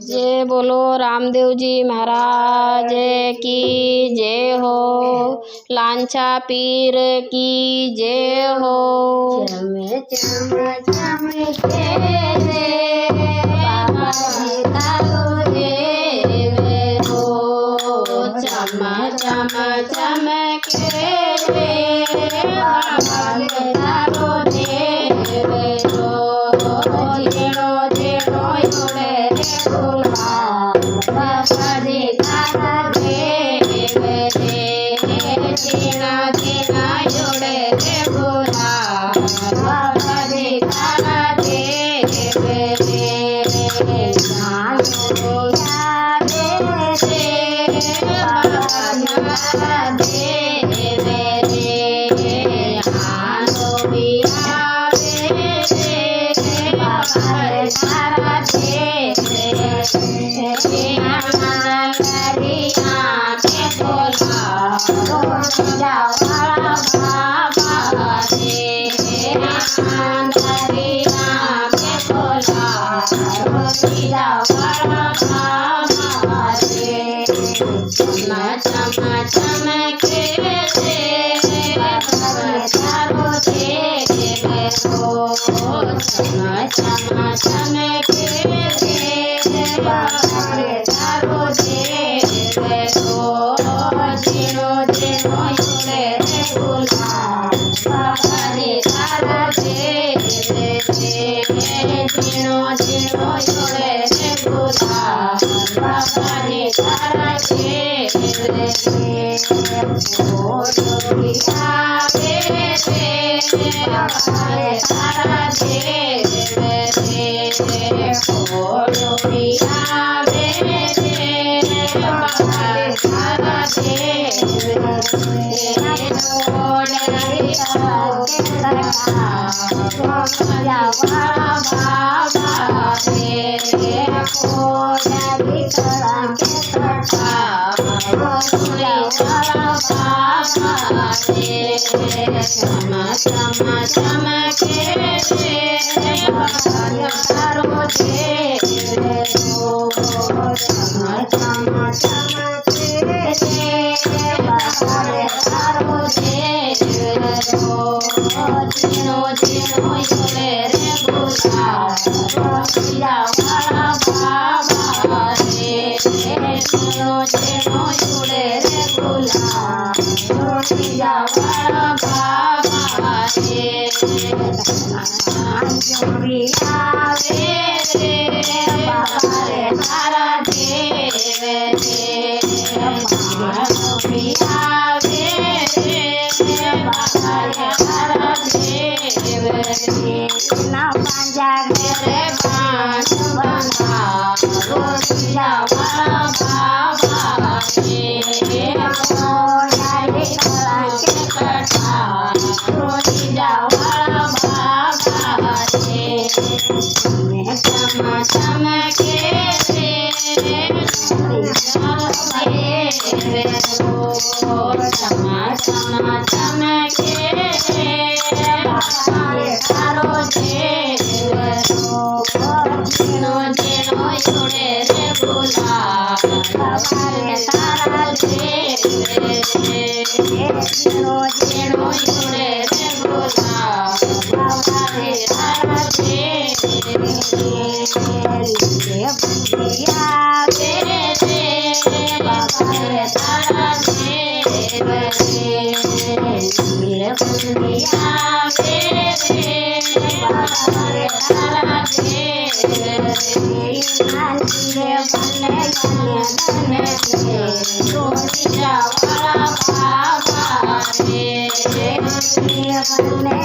जय बोलो रामदेव जी महाराज की जय हो। लांछा पीर की जय हो। चम चम चमके रे बाबा जी तारो देवे हो। चम चम चमके रे बाबा जी तारो देवे हो। जीणो जीणो जोड़े रे फूला बाबा जी तारा देवे रे। जीणा जीणा जोड़े रे फूला बाबा जी तारा देवे रे। जानो यादे रे बाबा जी तारा देवे रे। आनो भी आवे रे बाबा रे तारा देवे रे। आना करिया के बोला जावाला बाबा रे। आना करिया के बोला जावाला बाबा रे। चम चम चमके रे बाबा रे तारो देवे हो। चम चम चमके रे बाबा रे तारो देवे हो। जीणो जीणो जोड़े रे फूला बाबा रे तारा देवे रे। जीणो जीणो जोड़े रे फूला बाबा रे तारा देवे रे। फोटो भी आवे रे बाबा रे तारा देवे रे। फोटो भी आवे रे बाबा रे तारा देवे रे। जोड़े जावाला बाबा रे। खोजा भी करा के कटा जावाला बाबा रे। चम चम चमके रे बाबा रे तारो देवे हो। चम चम चमके रे बाबा रे तारो देवे हो। जीणो जीणो जोड़े रे फूला जावाला बाबा रे। जीणो जीणो जोड़े रे फूला जावाला बाबा रे। जोड़ी आवे रे बाबा रे तारा देवे रे। जोड़ी आवे रे बाबा रे तारा देवे रे। ना पांजा रे बांध बना जावाला बाबा रे। खोजा रे करा के कटा जावाला बाबा रे। चम चमके रे देवे हो। चम चम चमके रे बाबा रे तारो देवे हो। जीणो जीणो जोड़े रे फूला बाबा रे तारा देवे रे। जीणो जीणो जोड़े रे फूला बाबा रे तारा देवे रे। बुढ़िया रे बाबा रे तारा देवे रे। बुढ़िया रे बाबा रे तारा देवे रे। रे बने बने जावाला बाबा रे। बने